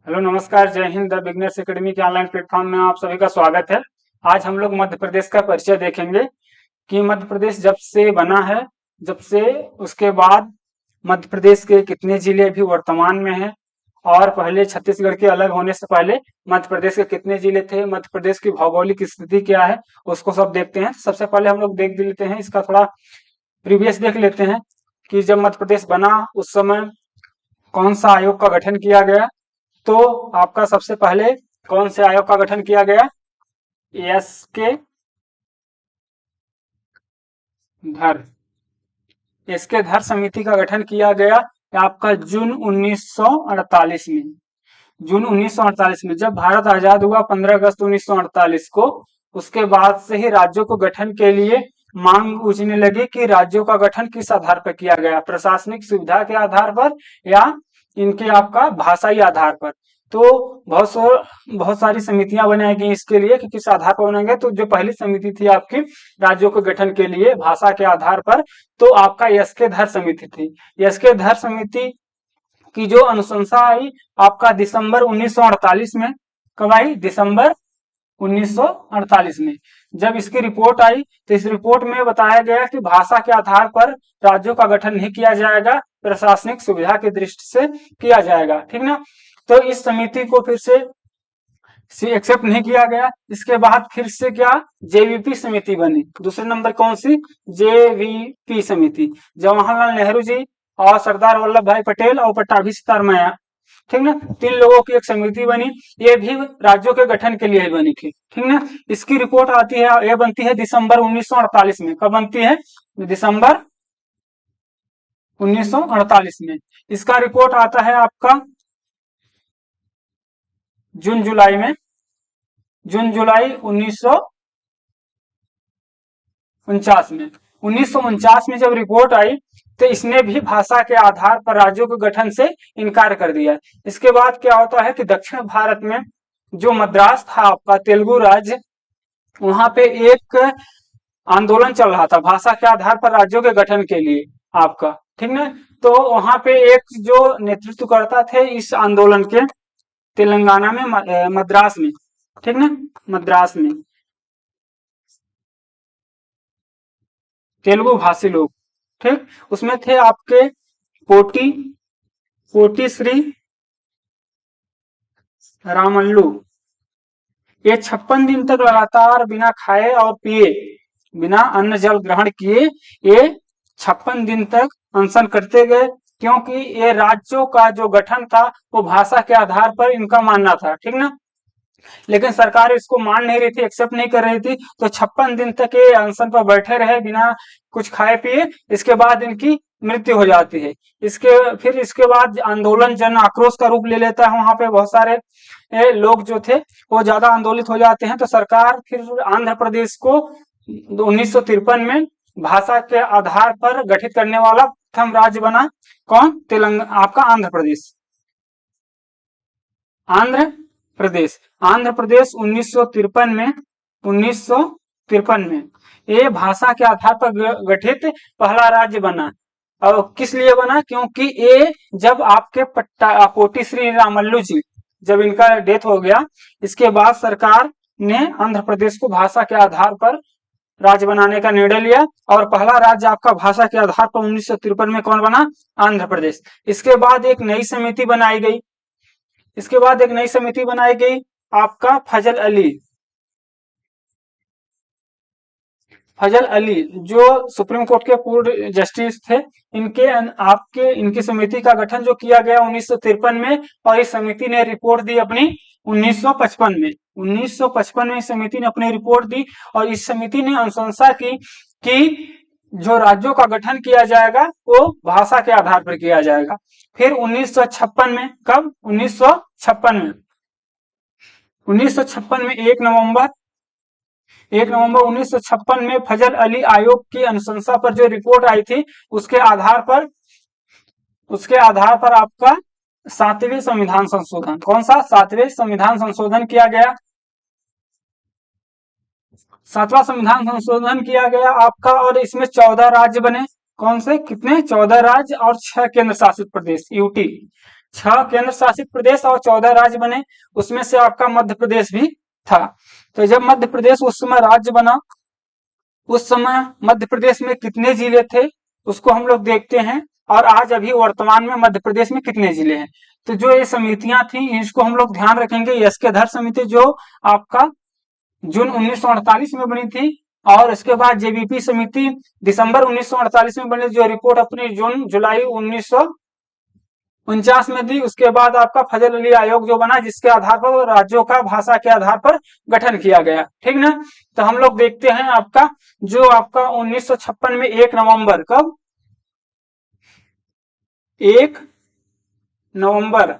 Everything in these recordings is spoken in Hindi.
हेलो नमस्कार, जय हिंद। द बिगनर्स एकेडमी के ऑनलाइन प्लेटफॉर्म में आप सभी का स्वागत है। आज हम लोग मध्य प्रदेश का परिचय देखेंगे कि मध्य प्रदेश जब से बना है, जब से उसके बाद मध्य प्रदेश के कितने जिले अभी वर्तमान में हैं और पहले छत्तीसगढ़ के अलग होने से पहले मध्य प्रदेश के कितने जिले थे, मध्य प्रदेश की भौगोलिक स्थिति क्या है, उसको सब देखते हैं। सबसे पहले हम लोग देख लेते हैं, इसका थोड़ा प्रीवियस देख लेते हैं कि जब मध्य प्रदेश बना उस समय कौन सा आयोग का गठन किया गया। तो आपका सबसे पहले कौन से आयोग का गठन किया गया? एस के धर इसके धर समिति का गठन किया गया आपका जून 1948 में। जून 1948 में जब भारत आजाद हुआ 15 अगस्त 1948 को, उसके बाद से ही राज्यों को गठन के लिए मांग उठने लगी कि राज्यों का गठन किस आधार पर किया गया, प्रशासनिक सुविधा के आधार पर या इनके आपका भाषाई आधार पर। तो बहुत सारी समितियां बनाई गई इसके लिए कि किस आधार पर बनाएंगे। तो जो पहली समिति थी आपकी राज्यों के गठन के लिए भाषा के आधार पर, तो आपका यस के धर समिति थी। यस के धर समिति की जो अनुशंसा आई आपका दिसंबर 1948 में। कब आई? दिसंबर 1948 में। जब इसकी रिपोर्ट आई तो इस रिपोर्ट में बताया गया कि भाषा के आधार पर राज्यों का गठन नहीं किया जाएगा, प्रशासनिक सुविधा की दृष्टि से किया जाएगा। ठीक ना? तो इस समिति को फिर से एक्सेप्ट नहीं किया गया। इसके बाद फिर से क्या, जेवीपी समिति बनी। दूसरे नंबर कौन सी? जेवीपी समिति। जवाहरलाल नेहरू जी और सरदार वल्लभ भाई पटेल और पट्टाभी सीतारमैया, ठीक ना, तीन लोगों की एक समिति बनी। ये भी राज्यों के गठन के लिए ही बनी थी। ठीक ना? इसकी रिपोर्ट आती है, ये बनती है दिसंबर 1948 में। कब बनती है? दिसंबर 1948 में। इसका रिपोर्ट आता है आपका जून जुलाई में। जून जुलाई 1949 में। 1949 में जब रिपोर्ट आई तो इसने भी भाषा के आधार पर राज्यों के गठन से इनकार कर दिया। इसके बाद क्या होता है कि दक्षिण भारत में जो मद्रास था आपका तेलुगु राज्य, वहां पे एक आंदोलन चल रहा था भाषा के आधार पर राज्यों के गठन के लिए आपका। ठीक ना? तो वहां पे एक जो नेतृत्वकर्ता थे इस आंदोलन के, तेलंगाना में, मद्रास में, ठीक ना, मद्रास में तेलुगु भाषी लोग, ठीक, उसमें थे आपके कोटी कोटी श्री रामल्लू। ये 56 दिन तक लगातार बिना खाए और पिए, बिना अन्न जल ग्रहण किए, ये 56 दिन तक अनशन करते गए, क्योंकि ये राज्यों का जो गठन था वो भाषा के आधार पर इनका मानना था। ठीक ना? लेकिन सरकार इसको मान नहीं रही थी, एक्सेप्ट नहीं कर रही थी। तो 56 दिन तक ये अनशन पर बैठे रहे बिना कुछ खाए पिए। इसके बाद इनकी मृत्यु हो जाती है। इसके बाद आंदोलन जन आक्रोश का रूप ले लेता है। वहां पे बहुत सारे लोग जो थे वो ज्यादा आंदोलित हो जाते हैं। तो सरकार फिर आंध्र प्रदेश को 1953 में भाषा के आधार पर गठित करने वाला प्रथम राज्य बना। कौन? तेलंगाना, आपका आंध्र प्रदेश। आंध्र प्रदेश। आंध्र प्रदेश 1953 में ये भाषा के आधार पर गठित पहला राज्य बना। और किस लिए बना? क्योंकि ये जब आपके कोटी श्री रामल्लू जी, जब इनका डेथ हो गया, इसके बाद सरकार ने आंध्र प्रदेश को भाषा के आधार पर राज्य बनाने का निर्णय लिया। और पहला राज्य आपका भाषा के आधार पर 1953 में कौन बना? आंध्र प्रदेश। इसके बाद एक नई समिति बनाई गई। आपका फजल अली जो सुप्रीम कोर्ट के पूर्व जस्टिस थे, इनकी समिति का गठन जो किया गया 1953 में। और इस समिति ने रिपोर्ट दी अपनी 1955 में। 1955 में इस समिति ने अपनी रिपोर्ट दी और इस समिति ने अनुशंसा की कि जो राज्यों का गठन किया जाएगा वो भाषा के आधार पर किया जाएगा। फिर 1956 में, कब? 1956 में 1956 में 1 नवंबर 1956 में फजल अली आयोग की अनुशंसा पर जो रिपोर्ट आई थी, उसके आधार पर आपका 7वें संविधान संशोधन, कौन सा? 7वें संविधान संशोधन किया गया। 7वां संविधान संशोधन किया गया आपका। और इसमें 14 राज्य बने। कौन से? कितने? 14 राज्य और 6 केंद्र शासित प्रदेश, यूटी। 6 केंद्र शासित प्रदेश और 14 राज्य बने, उसमें से आपका मध्य प्रदेश भी था। तो जब मध्य प्रदेश उस समय राज्य बना, उस समय मध्य प्रदेश में कितने जिले थे उसको हम लोग देखते हैं, और आज अभी वर्तमान में मध्य प्रदेश में कितने जिले हैं। तो जो ये समितियां थी इसको हम लोग ध्यान रखेंगे। एसके धर समिति जो आपका जून 1948 में बनी थी, और इसके बाद जेबीपी समिति दिसंबर 1948 में बनी, जो रिपोर्ट अपनी जून जुलाई 1949 में दी। उसके बाद आपका फजल अली आयोग जो बना, जिसके आधार पर राज्यों का भाषा के आधार पर गठन किया गया, ठीक ना। तो हम लोग देखते हैं आपका जो आपका 1956 में 1 नवंबर, कब 1 नवंबर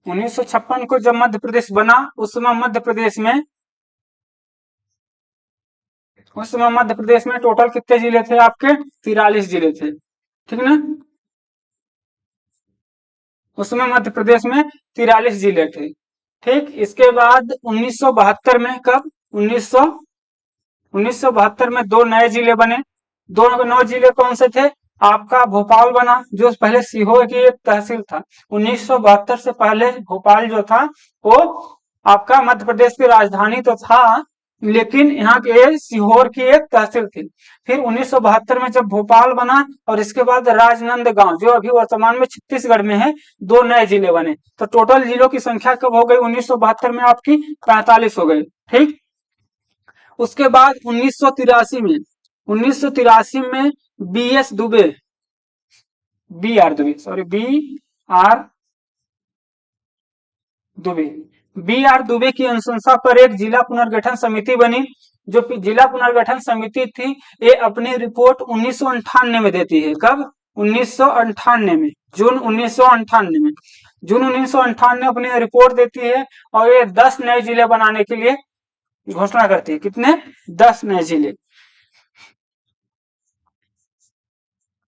1956 को जब मध्य प्रदेश बना, उस समय मध्य प्रदेश में टोटल कितने जिले थे आपके? 43 जिले थे, ठीक ना। उसमें मध्य प्रदेश में 43 जिले थे, ठीक। इसके बाद 1972 में, कब 1972 में 2 नए जिले बने। 2 नए जिले कौन से थे? आपका भोपाल बना, जो पहले सीहोर की एक तहसील था। 1972 से पहले भोपाल जो था वो आपका मध्य प्रदेश की राजधानी तो था, लेकिन यहाँ के सीहोर की एक तहसील थी। फिर 1972 में जब भोपाल बना, और इसके बाद राजनांदगांव जो अभी वर्तमान में छत्तीसगढ़ में है, 2 नए जिले बने। तो टोटल जिलों की संख्या कब हो गई? 1972 में आपकी 45 हो गई, ठीक। उसके बाद 1983 में B S Dubey, B R Dubey की अनुशंसा पर एक जिला पुनर्गठन समिति बनी। जो जिला पुनर्गठन समिति थी, ये अपनी रिपोर्ट 1998 में देती है। कब? 1998 में, जून 1998 में, जून 1998 अपनी रिपोर्ट देती है, और ये 10 नए जिले बनाने के लिए घोषणा करती है। कितने? 10 नए जिले,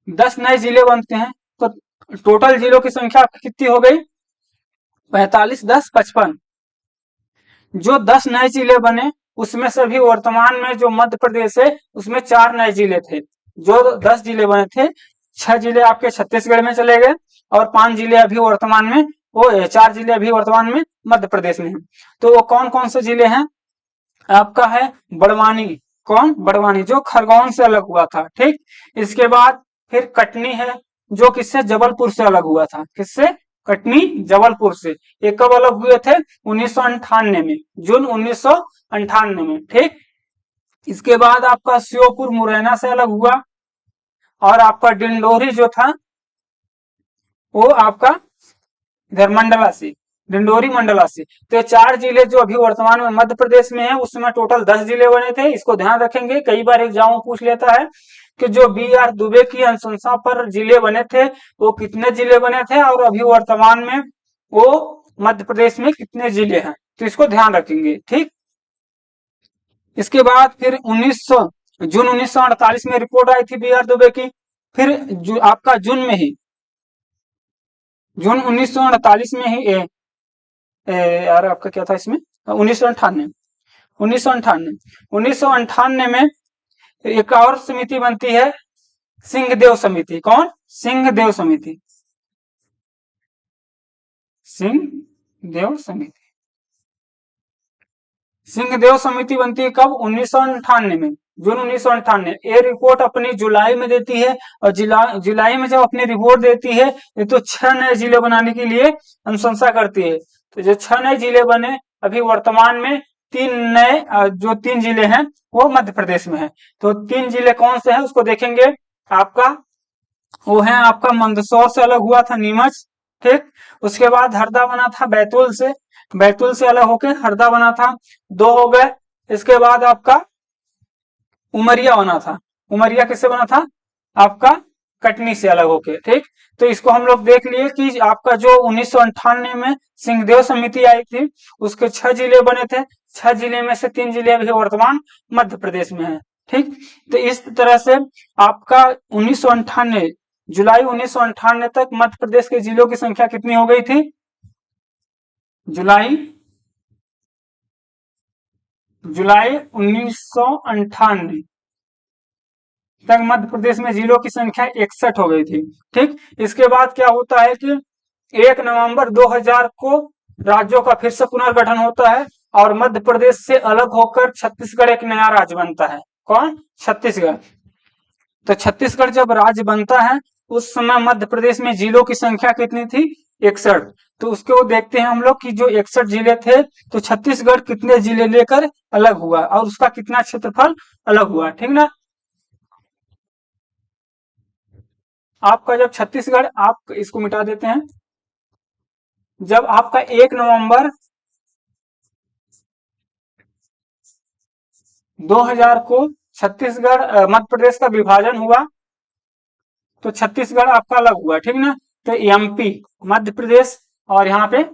10 नए जिले बनते हैं। तो टोटल जिलों की संख्या कितनी हो गई? 45, 10, 55। जो 10 नए जिले बने, उसमें से भी वर्तमान में जो मध्य प्रदेश है उसमें 4 नए जिले थे। जो 10 जिले बने थे, 6 जिले आपके छत्तीसगढ़ में चले गए, और 5 जिले अभी वर्तमान में, वो 4 जिले अभी वर्तमान में मध्य प्रदेश में हैं। तो वो कौन कौन से जिले हैं? आपका है बड़वानी। कौन? बड़वानी, जो खरगोन से अलग हुआ था, ठीक। इसके बाद फिर कटनी है, जो किससे? जबलपुर से अलग हुआ था। किससे? कटनी जबलपुर से। ये कब अलग हुए थे? 1998 में, जून 1998 में, ठीक। इसके बाद आपका श्योपुर मुरैना से अलग हुआ, और आपका डिंडोरी जो था वो आपका इधर मंडला से, डिंडोरी मंडला से। तो 4 जिले जो अभी वर्तमान में मध्य प्रदेश में है, उस समय टोटल 10 जिले बने थे। इसको ध्यान रखेंगे, कई बार एग्जाम में पूछ लेता है कि जो बी आर दुबे की अनुशंसा पर जिले बने थे वो कितने जिले बने थे, और अभी वर्तमान में वो मध्य प्रदेश में कितने जिले हैं, तो इसको ध्यान रखेंगे, ठीक। इसके बाद फिर जून 1948 में रिपोर्ट आई थी बी आर दुबे की। फिर आपका जून 1948 में ही यार आपका क्या था इसमें? 1998 1998 में एक और समिति बनती है, सिंहदेव समिति। कौन? सिंहदेव समिति, सिंहदेव समिति। सिंहदेव समिति बनती है कब? 1998 में, जून 1998। ये रिपोर्ट अपनी जुलाई में देती है, और जुलाई में जब अपनी रिपोर्ट देती है, ये तो 6 नए जिले बनाने के लिए अनुशंसा करती है। तो जो 6 नए जिले बने, अभी वर्तमान में 3 जिले हैं वो मध्य प्रदेश में है। तो 3 जिले कौन से हैं उसको देखेंगे। आपका वो है आपका मंदसौर से अलग हुआ था नीमच, ठीक। उसके बाद हरदा बना था बैतूल से अलग होके हरदा बना था, 2 हो गए। इसके बाद आपका उमरिया बना था। उमरिया किससे बना था? आपका कटनी से अलग होके, ठीक। तो इसको हम लोग देख लिए कि आपका जो 1998 में सिंहदेव समिति आई थी, उसके 6 जिले बने थे। 6 जिले में से 3 जिले अभी वर्तमान मध्य प्रदेश में है, ठीक। तो इस तरह से आपका 1998 जुलाई 1998 तक मध्य प्रदेश के जिलों की संख्या कितनी हो गई थी? जुलाई 1998 तक मध्य प्रदेश में जिलों की संख्या 61 हो गई थी। ठीक, इसके बाद क्या होता है कि 1 नवंबर 2000 को राज्यों का फिर से पुनर्गठन होता है और मध्य प्रदेश से अलग होकर छत्तीसगढ़ एक नया राज्य बनता है। कौन? छत्तीसगढ़। तो छत्तीसगढ़ जब राज्य बनता है उस समय मध्य प्रदेश में जिलों की संख्या कितनी थी? 61। तो उसको देखते हैं हम लोग कि जो 61 जिले थे तो छत्तीसगढ़ कितने जिले लेकर अलग हुआ और उसका कितना क्षेत्रफल अलग हुआ। ठीक ना। आपका जब छत्तीसगढ़, आप इसको मिटा देते हैं, जब आपका 1 नवंबर 2000 को छत्तीसगढ़ मध्य प्रदेश का विभाजन हुआ तो छत्तीसगढ़ आपका अलग हुआ। ठीक ना। तो एमपी मध्य प्रदेश और यहाँ पे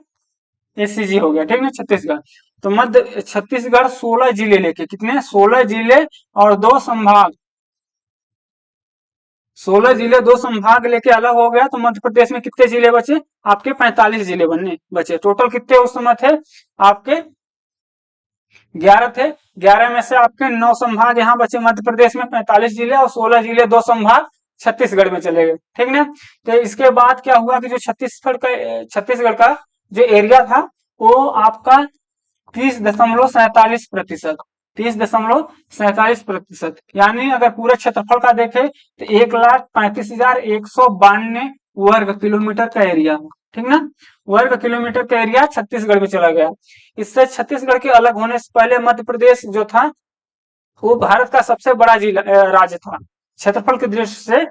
एससीजी हो गया। ठीक ना, छत्तीसगढ़। तो मध्य छत्तीसगढ़ 16 जिले लेके, कितने? 16 जिले और 2 संभाग, 16 जिले 2 संभाग लेके अलग हो गया। तो मध्य प्रदेश में कितने जिले बचे? आपके 45 जिले बनने बचे। टोटल कितने उस समय थे? आपके 11 थे। 11 में से आपके 9 संभाग यहाँ बचे मध्य प्रदेश में, 45 जिले, और 16 जिले 2 संभाग छत्तीसगढ़ में चले गए। ठीक ना। तो इसके बाद क्या हुआ कि जो छत्तीसगढ़ का जो एरिया था वो आपका 30.47%, 30.47%, यानी अगर पूरे क्षेत्रफल का देखें तो 1,35,192 वर्ग किलोमीटर का एरिया। ठीक ना, वर्ग किलोमीटर का एरिया छत्तीसगढ़ में चला गया। इससे छत्तीसगढ़ के अलग होने से पहले मध्य प्रदेश जो था वो भारत का सबसे बड़ा जिला राज्य था। क्षेत्रफल की दृष्टि से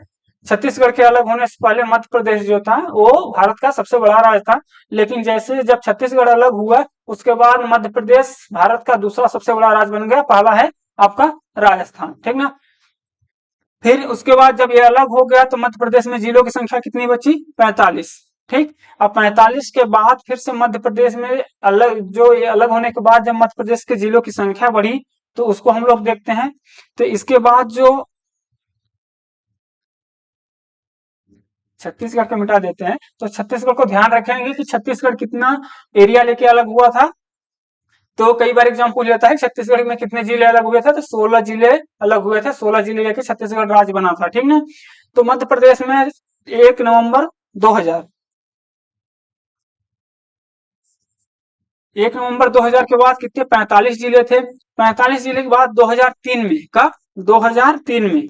छत्तीसगढ़ के अलग होने से पहले मध्य प्रदेश जो था वो भारत का सबसे बड़ा राज्य था। लेकिन जैसे जब छत्तीसगढ़ अलग हुआ उसके बाद मध्य प्रदेश भारत का दूसरा सबसे बड़ा राज्य बन गया। पहला है आपका राजस्थान। ठीक ना। फिर उसके बाद जब ये अलग हो गया तो मध्य प्रदेश में जिलों की संख्या कितनी बची? 45। ठीक, अब 45 के बाद फिर से मध्य प्रदेश में अलग, जो ये अलग होने के बाद जब मध्य प्रदेश के जिलों की संख्या बढ़ी तो उसको हम लोग देखते हैं। तो इसके बाद जो छत्तीसगढ़ को मिटा देते हैं तो छत्तीसगढ़ को ध्यान रखेंगे कि छत्तीसगढ़ कितना एरिया लेके अलग हुआ था। तो कई बार एग्जाम पूछ लेता है छत्तीसगढ़ में कितने जिले अलग हुए थे, तो 16 जिले अलग हुए थे। 16 जिले लेके छत्तीसगढ़ राज्य बना था। ठीक ना। तो मध्य प्रदेश में 1 नवंबर 2000, 1 नवंबर 2000 के बाद कितने? 45 जिले थे। 45 जिले के बाद 2003 में, कब? 2003 में,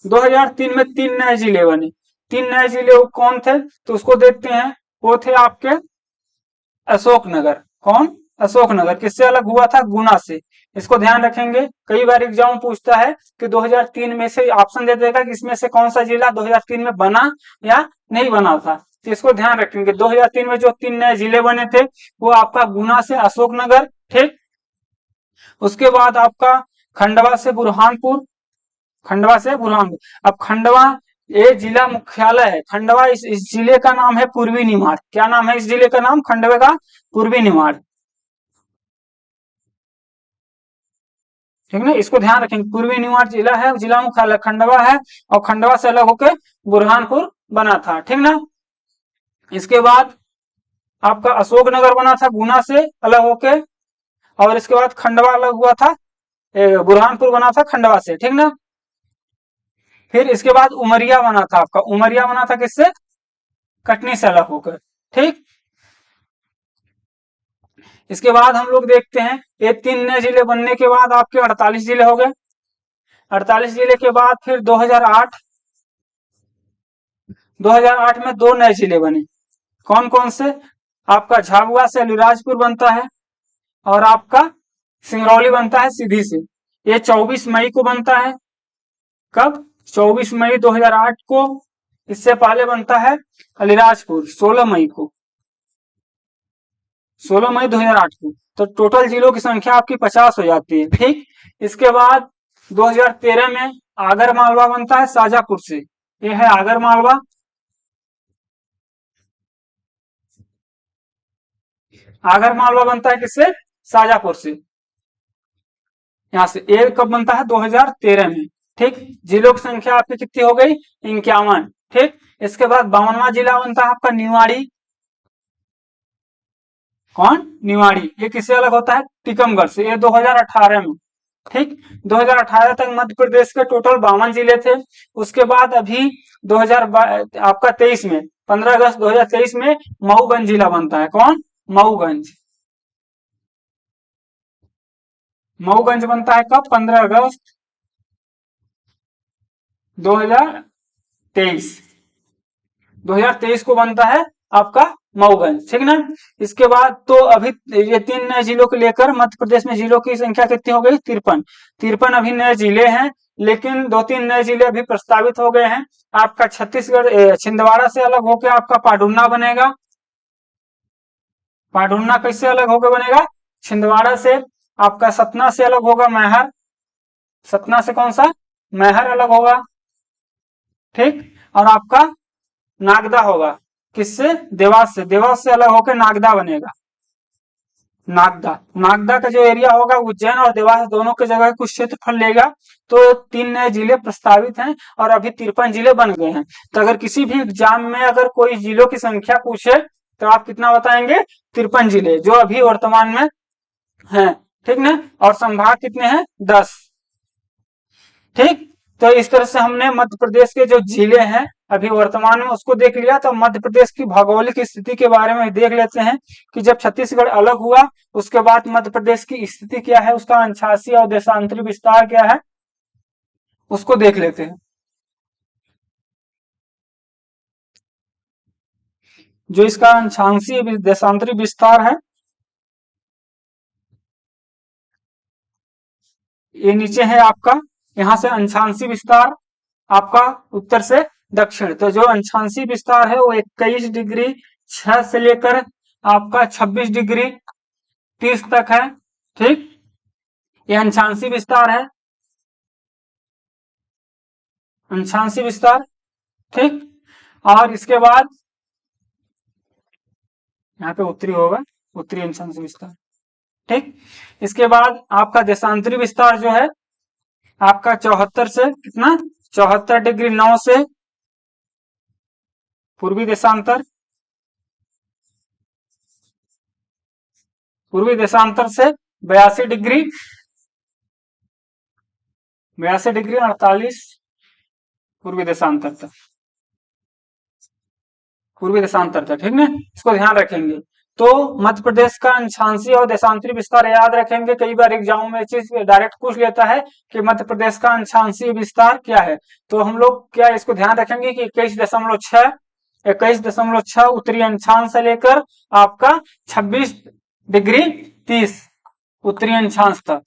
2003 में 3 नए जिले बने। 3 नए जिले वो कौन थे? तो उसको देखते हैं। वो थे आपके अशोकनगर। कौन? अशोकनगर। किससे अलग हुआ था? गुना से। इसको ध्यान रखेंगे, कई बार एग्जाम पूछता है कि 2003 में से ऑप्शन दे देगा कि इसमें से कौन सा जिला 2003 में बना या नहीं बना था। तो इसको ध्यान रखेंगे। 2003 में जो 3 नए जिले बने थे वो आपका गुना से अशोकनगर। ठीक, उसके बाद आपका खंडवा से बुरहानपुर, खंडवा से बुरहानपुर। अब खंडवा ये जिला मुख्यालय है। खंडवा, इस जिले का नाम है पूर्वी निमाड़। क्या नाम है इस जिले का? नाम खंडवा का पूर्वी निमाड़। ठीक है, इसको ध्यान रखेंगे। पूर्वी निमाड़ जिला है, जिला मुख्यालय खंडवा है और खंडवा से अलग होकर बुरहानपुर बना था। ठीक ना। इसके बाद आपका अशोकनगर बना था गुना से अलग होके, और इसके बाद खंडवा अलग हुआ था, बुरहानपुर बना था खंडवा से। ठीक ना। फिर इसके बाद उमरिया बना था। आपका उमरिया बना था किससे? कटनी से अलग होकर। ठीक, इसके बाद हम लोग देखते हैं ये 3 नए जिले बनने के बाद आपके 48 जिले हो गए। 48 जिले के बाद फिर 2008 में 2 नए जिले बने। कौन कौन से? आपका झाबुआ से अलीराजपुर बनता है और आपका सिंगरौली बनता है सीधी से। ये 24 मई को बनता है। कब? 24 मई 2008 को। इससे पहले बनता है अलीराजपुर 16 मई को, 16 मई 2008 को। तो टोटल जिलों की संख्या आपकी 50 हो जाती है। ठीक, इसके बाद 2013 में आगर मालवा बनता है शाजापुर से। ये है आगर मालवा। आगर मालवा बनता है किससे? शाजापुर से। यहाँ से ये कब बनता है? 2013 में। ठीक, जिलों की संख्या आपकी कितनी हो गई? 51। ठीक, इसके बाद 52वां जिला बनता है आपका निवाड़ी। कौन? निवाड़ी। ये किससे अलग होता है? टीकमगढ़ से। ये 2018 में, ठीक। 2018 तक मध्य प्रदेश के टोटल 52 जिले थे। उसके बाद अभी 2000 आपका 23 में 15 अगस्त 2023 में मऊगंज जिला बनता है। कौन? मऊगंज। मऊगंज बनता है कब? 15 अगस्त 2023। 2023 को बनता है आपका मऊगंज, ठीक ना। इसके बाद तो अभी ये 3 नए जिलों को लेकर मध्य प्रदेश में जिलों की संख्या कितनी हो गई? 53। 53 अभी नए जिले हैं, लेकिन 2-3 नए जिले अभी प्रस्तावित हो गए हैं। आपका छत्तीसगढ़ छिंदवाड़ा से अलग होकर आपका पाडुन्ना बनेगा। पाडुन्ना कैसे अलग होकर बनेगा? छिंदवाड़ा से। आपका सतना से अलग होगा मैहर। सतना से कौन सा? मैहर अलग होगा, ठीक। और आपका नागदा होगा, किससे? देवास से। देवास से अलग होकर नागदा बनेगा। नागदा, नागदा का जो एरिया होगा उज्जैन और देवास दोनों के जगह कुछ क्षेत्रफल लेगा। तो 3 नए जिले प्रस्तावित हैं और अभी 53 जिले बन गए हैं। तो अगर किसी भी एग्जाम में अगर कोई जिलों की संख्या पूछे तो आप कितना बताएंगे? 53 जिले जो अभी वर्तमान में हैं, ठीक ना। और संभाग कितने हैं? 10, ठीक। तो इस तरह से हमने मध्य प्रदेश के जो जिले हैं अभी वर्तमान में उसको देख लिया। तो मध्य प्रदेश की भौगोलिक स्थिति के बारे में देख लेते हैं कि जब छत्तीसगढ़ अलग हुआ उसके बाद मध्य प्रदेश की स्थिति क्या है, उसका अंशासी और देशांतरी विस्तार क्या है, उसको देख लेते हैं। जो इसका अंशांशी देशांतरी विस्तार है, ये नीचे है आपका। यहां से अंशांशी विस्तार आपका उत्तर से दक्षिण। तो जो अंशांशी विस्तार है वो 21 डिग्री 6 से लेकर आपका 26 डिग्री 30 तक है, ठीक। ये अंशांशी विस्तार है, अंशांशी विस्तार, ठीक। और इसके बाद यहाँ पे उत्तरी होगा, उत्तरी अंशांशी विस्तार, ठीक। इसके बाद आपका देशांतरी विस्तार जो है आपका 74 से कितना? 74 डिग्री 9 से पूर्वी देशांतर, पूर्वी देशांतर से 82 डिग्री 48 पूर्वी देशांतर तक, पूर्वी देशांतर तक, ठीक है। इसको ध्यान रखेंगे। तो मध्य प्रदेश का अंशांशी और देशांतरी विस्तार याद रखेंगे। कई बार एग्जाम में चीज डायरेक्ट पूछ लेता है कि मध्य प्रदेश का अंशांशी विस्तार क्या है। तो हम लोग क्या इसको ध्यान रखेंगे कि 21.6 उत्तरी अंशांश से लेकर आपका 26 डिग्री 30 उत्तरी अंशांश तक,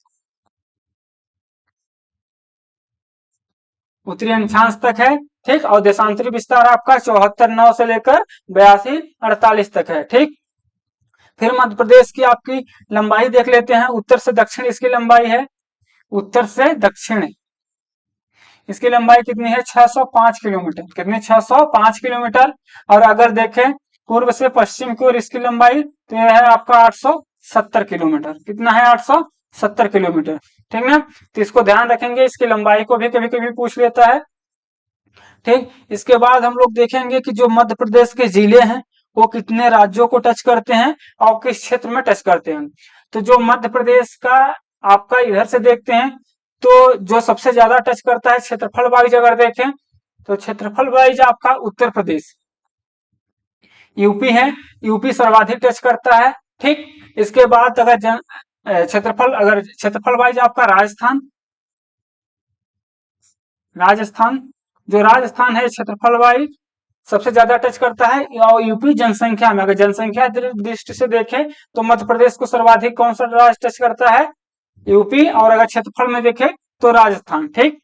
उत्तरी अंशांश तक है, ठीक। और देशांतरी विस्तार आपका 74.9 से लेकर 82.48 तक है, ठीक। फिर मध्य प्रदेश की आपकी लंबाई देख लेते हैं। उत्तर से दक्षिण इसकी लंबाई है, उत्तर से दक्षिण इसकी लंबाई कितनी है? 605 किलोमीटर। कितनी? 605 किलोमीटर। और अगर देखें पूर्व से पश्चिम की ओर इसकी लंबाई तो यह है आपका 870 किलोमीटर। कितना है? 870 किलोमीटर, ठीक ना। तो इसको ध्यान रखेंगे, इसकी लंबाई को भी कभी कभी पूछ लेता है, ठीक। इसके बाद हम लोग देखेंगे कि जो मध्य प्रदेश के जिले हैं वो कितने राज्यों को टच करते हैं और किस क्षेत्र में टच करते हैं। तो जो मध्य प्रदेश का आपका इधर से देखते हैं तो जो सबसे ज्यादा टच करता है क्षेत्रफल वाइज अगर देखें तो क्षेत्रफल वाइज आपका उत्तर प्रदेश, यूपी है, यूपी सर्वाधिक टच करता है, ठीक। इसके बाद अगर क्षेत्रफल वाइज आपका राजस्थान, राजस्थान जो राजस्थान है क्षेत्रफल वाइज सबसे ज्यादा टच करता है। और यूपी जनसंख्या में अगर जनसंख्या दृष्टि से देखें तो मध्य प्रदेश को सर्वाधिक कौन सा राज्य टच करता है? यूपी। और अगर क्षेत्रफल में देखें तो राजस्थान, ठीक।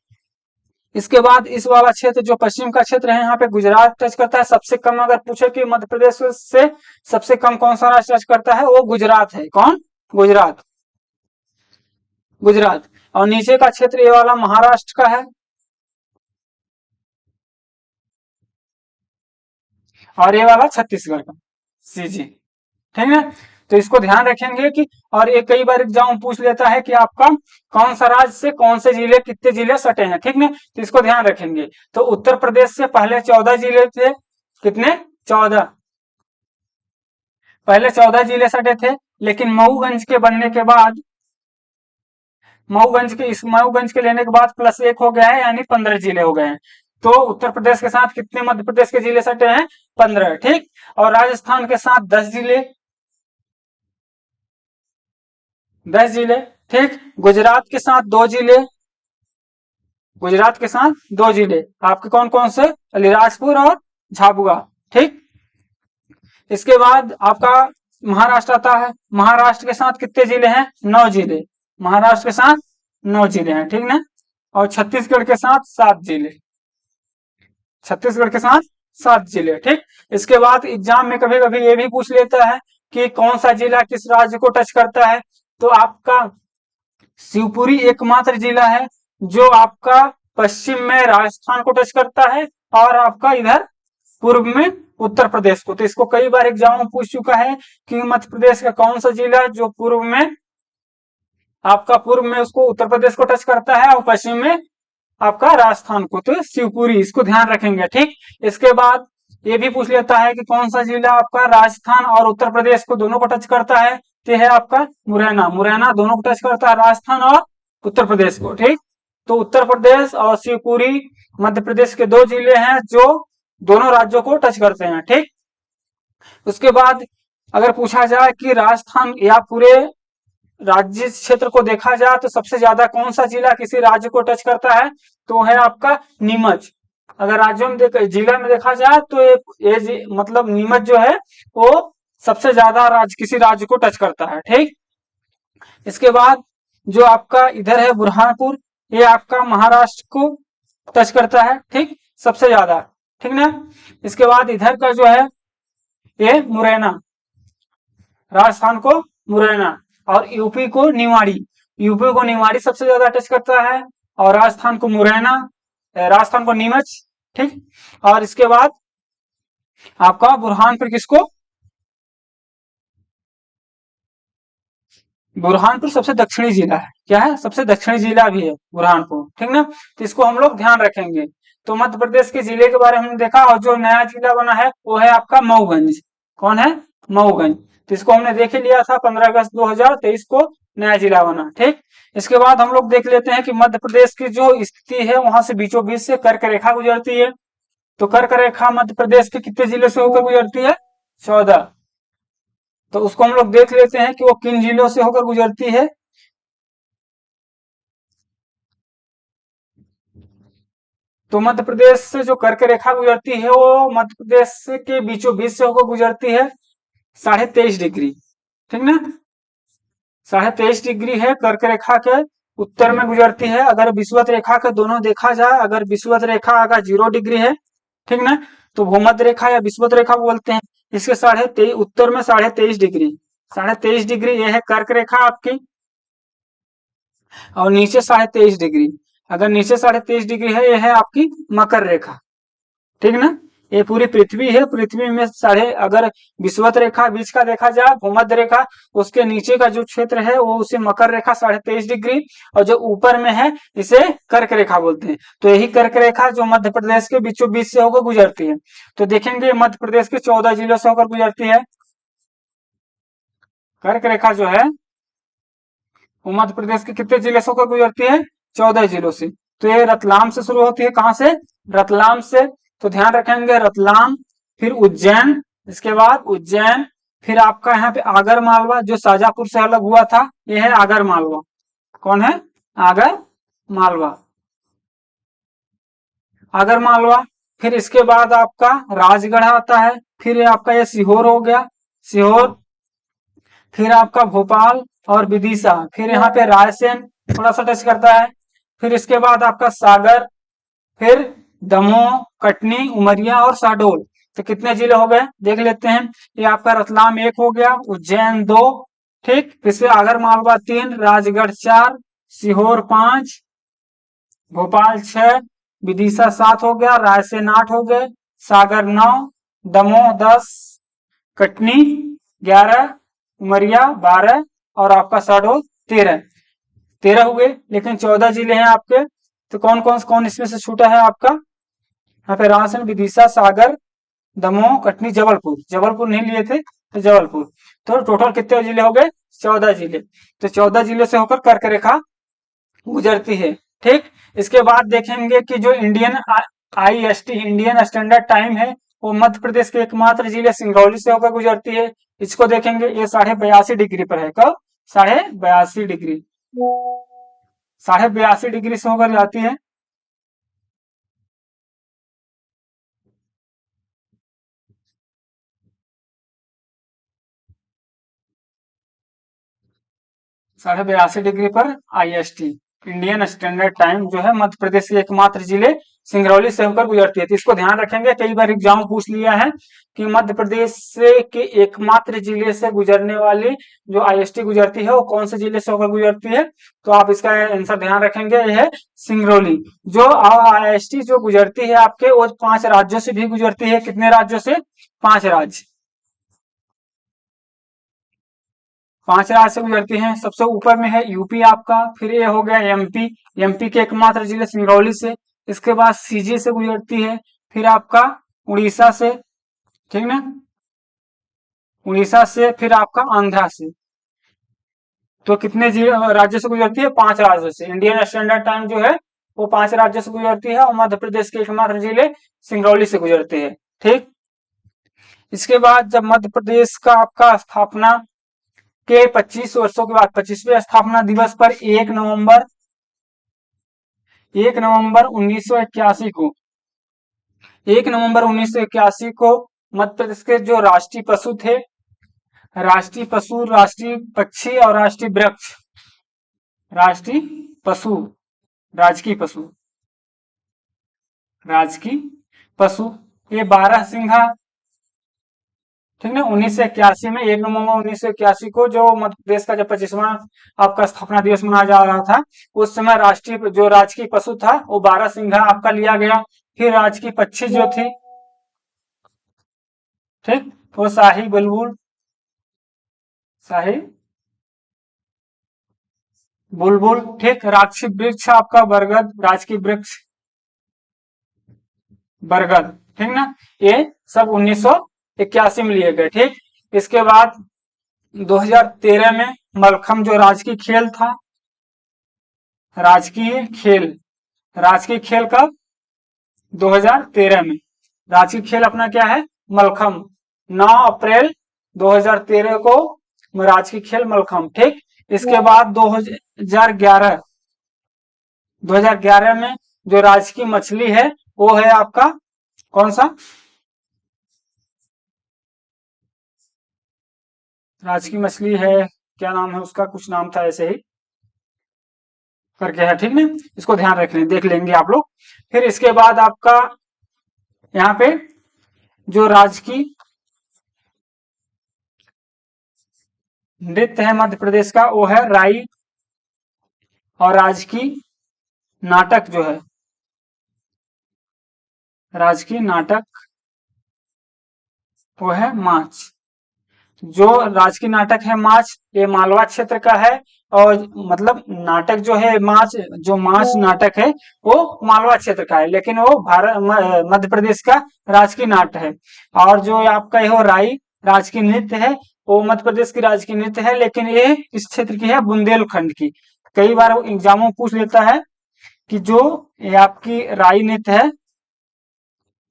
इसके बाद इस वाला क्षेत्र जो पश्चिम का क्षेत्र है यहाँ पे गुजरात टच करता है। सबसे कम अगर पूछे कि मध्य प्रदेश से सबसे कम कौन सा राज्य टच करता है, वो गुजरात है। कौन? गुजरात, गुजरात। और नीचे का क्षेत्र ये वाला महाराष्ट्र का है और ये वाला छत्तीसगढ़ का, सीजी, ठीक है। तो इसको ध्यान रखेंगे कि और ये कई बार एग्जाम पूछ लेता है कि आपका कौन सा राज्य से कौन से जिले कितने जिले सटे हैं, ठीक है। तो इसको ध्यान रखेंगे। तो उत्तर प्रदेश से पहले 14 जिले थे। कितने? 14। पहले 14 जिले सटे थे, लेकिन मऊगंज के बनने के बाद मऊगंज के लेने के बाद +1 हो गया है, यानी 15 जिले हो गए हैं। तो उत्तर प्रदेश के साथ कितने मध्य प्रदेश के जिले सटे हैं? 15, ठीक। और राजस्थान के साथ 10 जिले, 10 जिले, ठीक। गुजरात के साथ 2 जिले, गुजरात के साथ 2 जिले आपके कौन कौन से? अलीराजपुर और झाबुआ, ठीक। इसके बाद आपका महाराष्ट्र आता है। महाराष्ट्र के साथ कितने जिले हैं? 9 जिले, महाराष्ट्र के साथ 9 जिले हैं, ठीक ना। और छत्तीसगढ़ के साथ 7 जिले, छत्तीसगढ़ के साथ 7 जिले, ठीक। इसके बाद एग्जाम में कभी कभी ये भी पूछ लेता है कि कौन सा जिला किस राज्य को टच करता है। तो आपका शिवपुरी एकमात्र जिला है जो आपका पश्चिम में राजस्थान को टच करता है और आपका इधर पूर्व में उत्तर प्रदेश को। तो इसको कई बार एग्जाम में पूछ चुका है कि मध्य प्रदेश का कौन सा जिला जो पूर्व में आपका पूर्व में उसको उत्तर प्रदेश को टच करता है और पश्चिम में आपका राजस्थान को। तो शिवपुरी, इसको ध्यान रखेंगे, ठीक। इसके बाद ये भी पूछ लेता है कि कौन सा जिला आपका राजस्थान और उत्तर प्रदेश को दोनों को टच करता है। तो है आपका मुरैना, मुरैना दोनों को टच करता है, राजस्थान और उत्तर प्रदेश को, ठीक। तो उत्तर प्रदेश और शिवपुरी मध्य प्रदेश के 2 जिले हैं जो दोनों राज्यों को टच करते हैं, ठीक। उसके बाद अगर पूछा जाए कि राजस्थान या पूरे राज्य क्षेत्र को देखा जाए तो सबसे ज्यादा कौन सा जिला किसी राज्य को टच करता है, तो है आपका नीमच। अगर राज्यों में जिला में देखा जाए तो ये मतलब नीमच जो है वो सबसे ज्यादा किसी राज्य को टच करता है, ठीक। इसके बाद जो आपका इधर है बुरहानपुर, ये आपका महाराष्ट्र को टच करता है, ठीक, सबसे ज्यादा, ठीक ना। इसके बाद इधर का जो है ये मुरैना, राजस्थान को मुरैना और यूपी को निवाड़ी, यूपी को निवाड़ी सबसे ज्यादा टच करता है और राजस्थान को मुरैना, राजस्थान को नीमच, ठीक। और इसके बाद आपका बुरहानपुर किसको? बुरहानपुर सबसे दक्षिणी जिला है, क्या है? सबसे दक्षिणी जिला भी है बुरहानपुर, ठीक ना। तो इसको हम लोग ध्यान रखेंगे। तो मध्य प्रदेश के जिले के बारे में हमने देखा और जो नया जिला बना है वो है आपका मऊगंज। कौन है? मऊगंज। तो इसको हमने देख ही लिया था, 15 अगस्त 2023 को नया जिला बना, ठीक। इसके बाद हम लोग देख लेते हैं कि मध्य प्रदेश की जो स्थिति है वहां से बीचों बीच से कर्क रेखा गुजरती है। तो कर्क रेखा मध्य प्रदेश के कितने जिले से होकर गुजरती है? 14। तो उसको हम लोग देख लेते हैं कि वो किन जिलों से होकर गुजरती है। तो मध्य प्रदेश से जो कर्क रेखा गुजरती है वो मध्य प्रदेश के बीचों बीच से होकर गुजरती है 23.5 डिग्री, ठीक ना। 23.5 डिग्री है कर्क रेखा के उत्तर में गुजरती है। अगर विषुवत रेखा के दोनों देखा जाए, अगर विषुवत रेखा अगर 0 डिग्री है, ठीक ना, तो भूमध्य रेखा या विषुवत रेखा बोलते हैं। इसके 23.5 उत्तर में 23.5 डिग्री, 23.5 डिग्री यह है कर्क रेखा आपकी, और नीचे 23.5 डिग्री, अगर नीचे 23.5 डिग्री है यह है आपकी मकर रेखा, ठीक ना। ये पूरी पृथ्वी है, पृथ्वी में अगर विषुवत रेखा बीच का देखा जाए, भूमध्य रेखा, उसके नीचे का जो क्षेत्र है वो उसे मकर रेखा 23.5 डिग्री, और जो ऊपर में है इसे कर्क रेखा बोलते हैं। तो यही कर्क रेखा जो मध्य प्रदेश के बीचों बीच से होकर गुजरती है। तो देखेंगे मध्य प्रदेश के 14 जिलों से होकर गुजरती है कर्क रेखा जो है वो मध्य प्रदेश के कितने जिले से होकर गुजरती है? 14 जिलों से। तो ये रतलाम से शुरू होती है, कहां से? रतलाम से। तो ध्यान रखेंगे रतलाम, फिर उज्जैन, इसके बाद उज्जैन, फिर आपका यहाँ पे आगर मालवा जो शाजापुर से अलग हुआ था, ये है आगर मालवा। कौन है? आगर मालवा, आगर मालवा। फिर इसके बाद आपका राजगढ़ आता है, फिर आपका ये सीहोर हो गया, सीहोर, फिर आपका भोपाल और विदिशा, फिर यहाँ पे रायसेन थोड़ा सा टच करता है, फिर इसके बाद आपका सागर, फिर दमोह, कटनी, उमरिया और शहडोल। तो कितने जिले हो गए देख लेते हैं। ये आपका रतलाम 1 हो गया, उज्जैन 2, ठीक, फिर आगर मालवा 3, राजगढ़ 4, सीहोर 5, भोपाल 6, विदिशा 7 हो गया, रायसेन 8 हो गए, सागर 9, दमोह 10, कटनी 11, उमरिया 12 और आपका शहडोल 13 हुए। लेकिन 14 जिले हैं आपके। तो कौन इसमें से छूटा है आपका? यहाँ पे रायसेन, विदिशा, सागर, दमोह, कटनी, जबलपुर, जबलपुर नहीं लिए थे तो जबलपुर। तो टोटल कितने जिले हो गए? 14 जिले। तो 14 जिले से होकर कर्क रेखा गुजरती है। ठीक, इसके बाद देखेंगे कि जो Indian IST Indian standard time है वो मध्य प्रदेश के एकमात्र जिले सिंगरौली से होकर गुजरती है। इसको देखेंगे, ये 82.5 डिग्री पर है। कब? 82.5 डिग्री, 82.5 डिग्री से होकर जाती है। 82.5 डिग्री पर IST इंडियन स्टैंडर्ड टाइम जो है मध्य प्रदेश के एकमात्र जिले सिंगरौली से होकर गुजरती है। तो इसको ध्यान रखेंगे, कई बार एग्जाम पूछ लिया है कि मध्य प्रदेश से के एकमात्र जिले से गुजरने वाली जो IST गुजरती है वो कौन से जिले से होकर गुजरती है। तो आप इसका आंसर ध्यान रखेंगे, यह है सिंगरौली। जो IST जो गुजरती है आपके, वो 5 राज्यों से भी गुजरती है। कितने राज्यों से? 5 राज्य, 5 राज्य से गुजरती हैं। सबसे ऊपर में है यूपी आपका, फिर ये हो गया एमपी, एमपी के एकमात्र जिले सिंगरौली से। इसके बाद सीजी से गुजरती है, फिर आपका उड़ीसा से, ठीक ना, उड़ीसा से, फिर आपका आंध्रा से। तो कितने राज्यों से गुजरती है? 5 राज्यों से। इंडियन स्टैंडर्ड टाइम जो है वो 5 राज्यों से गुजरती है और मध्य प्रदेश के एकमात्र जिले सिंगरौली से गुजरते हैं। ठीक, इसके बाद जब मध्य प्रदेश का आपका स्थापना के 25 वर्षों के बाद 25वें स्थापना दिवस पर 1 नवंबर 1981 को 1 नवंबर 1981 को मध्य प्रदेश के जो राष्ट्रीय पशु थे, राष्ट्रीय पशु, राष्ट्रीय पक्षी और राष्ट्रीय वृक्ष, राष्ट्रीय पशु, राजकीय पशु, राजकीय पशु, ये 12 सिंघा, ठीक है। 1981 में 1 नवंबर 1981 को जो मध्य प्रदेश का जब 25वां आपका स्थापना दिवस मनाया जा रहा था, उस समय राष्ट्रीय जो राजकीय पशु था वो 12 सिंघा आपका लिया गया। फिर राजकीय पक्षी जो थी, ठीक, वो शाही बुलबुल, शाही बुलबुल, ठीक। राजकीय वृक्ष आपका बरगद, राजकीय वृक्ष बरगद, ठीक ना। ये सब 1981 में लिए गए। ठीक, इसके बाद 2013 में मलखम जो राजकीय खेल था, राजकीय खेल, राजकीय खेल कब? 2013 में। राजकीय खेल अपना क्या है? मलखम। 9 अप्रैल 2013 को राजकीय खेल मलखम। ठीक, इसके बाद 2011 में जो राजकीय मछली है वो है आपका कौन सा? राजकीय मछली है, क्या नाम है उसका? कुछ नाम था ऐसे ही करके है, ठीक है। इसको ध्यान रख लें, देख लेंगे आप लोग। फिर इसके बाद आपका यहाँ पे जो राजकीय नृत्य है मध्य प्रदेश का वो है राई, और राजकीय नाटक जो है, राजकीय नाटक वो है माच। जो राजकीय नाटक है माच, ये मालवा क्षेत्र का है। और मतलब नाटक जो है माच, जो माच नाटक है वो मालवा क्षेत्र का है, लेकिन वो भारत मध्य प्रदेश का राजकीय नाट्य है। और जो आपका यह राई राजकीय नृत्य है वो मध्य प्रदेश की राजकीय नृत्य है, लेकिन ये इस क्षेत्र की है, बुंदेलखंड की। कई बार एग्जामों में पूछ लेता है कि जो ये आपकी राई नृत्य है,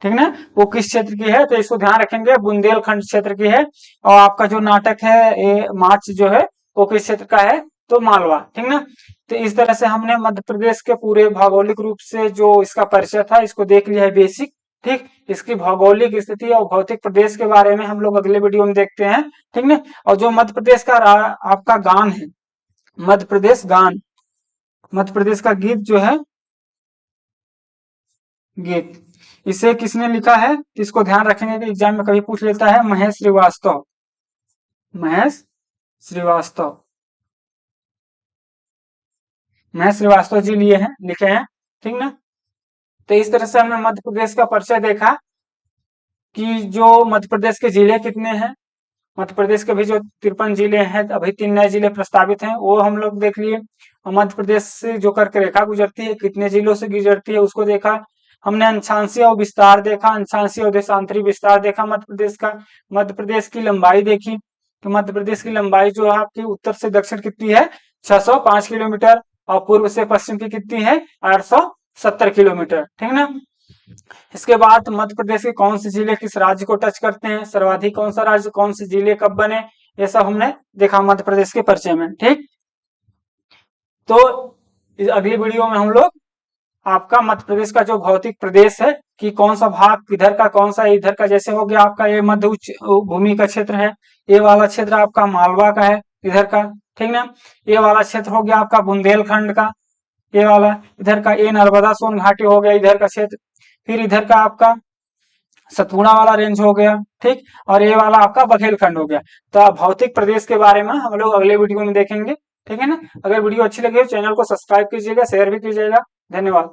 ठीक ना, वो किस क्षेत्र की है। तो इसको ध्यान रखेंगे, बुंदेलखंड क्षेत्र की है। और आपका जो नाटक है ये मार्च जो है वो किस क्षेत्र का है? तो मालवा, ठीक ना। तो इस तरह से हमने मध्य प्रदेश के पूरे भौगोलिक रूप से जो इसका परिचय था इसको देख लिया है, बेसिक। ठीक, इसकी भौगोलिक स्थिति और भौतिक प्रदेश के बारे में हम लोग अगले वीडियो में देखते हैं, ठीक ना। और जो मध्य प्रदेश का आपका गान है, मध्य प्रदेश गान, मध्य प्रदेश का गीत जो है, गीत, इसे किसने लिखा है? इसको ध्यान रखेंगे कि एग्जाम में कभी पूछ लेता है, महेश श्रीवास्तव, महेश श्रीवास्तव, महेश श्रीवास्तव जी लिए हैं, लिखे हैं, ठीक ना। तो इस तरह से हमने मध्य प्रदेश का परिचय देखा कि जो मध्य प्रदेश के जिले कितने हैं। मध्य प्रदेश के भी जो 53 जिले हैं, अभी 3 नए जिले प्रस्तावित हैं, वो हम लोग देख लिए। और मध्य प्रदेश से जो कर्क रेखा गुजरती है कितने जिलों से गुजरती है उसको देखा। हमने अंशांशीय और विस्तार देखा, अंशांशीय और देशांतरी विस्तार देखा मध्य प्रदेश का। मध्य प्रदेश की लंबाई देखी, तो मध्य प्रदेश की लंबाई जो है आपकी उत्तर से दक्षिण कितनी है? 605 किलोमीटर। और पूर्व से पश्चिम की कितनी है 870 किलोमीटर, ठीक ना। इसके बाद मध्य प्रदेश के कौन से जिले किस राज्य को टच करते हैं, सर्वाधिक कौन सा राज्य, कौन से जिले कब बने, ये सब हमने देखा मध्य प्रदेश के परिचय में, ठीक। तो इस अगली वीडियो में हम लोग आपका मध्य प्रदेश का जो भौतिक प्रदेश है कि कौन सा भाग इधर का कौन सा इधर का, जैसे हो गया आपका ये मध्य उच्च भूमि का क्षेत्र है, ये वाला क्षेत्र आपका मालवा का है इधर का, ठीक ना। ये वाला क्षेत्र हो गया आपका बुंदेलखंड का, ये वाला इधर का ये नर्मदा सोन घाटी हो गया इधर का क्षेत्र, फिर इधर का आपका सतपुड़ा वाला रेंज हो गया, ठीक। और ये वाला आपका बघेलखंड हो गया। तो भौतिक प्रदेश के बारे में हम लोग अगले वीडियो में देखेंगे, ठीक है ना। अगर वीडियो अच्छी लगी तो चैनल को सब्सक्राइब कीजिएगा, शेयर भी कीजिएगा। धन्यवाद।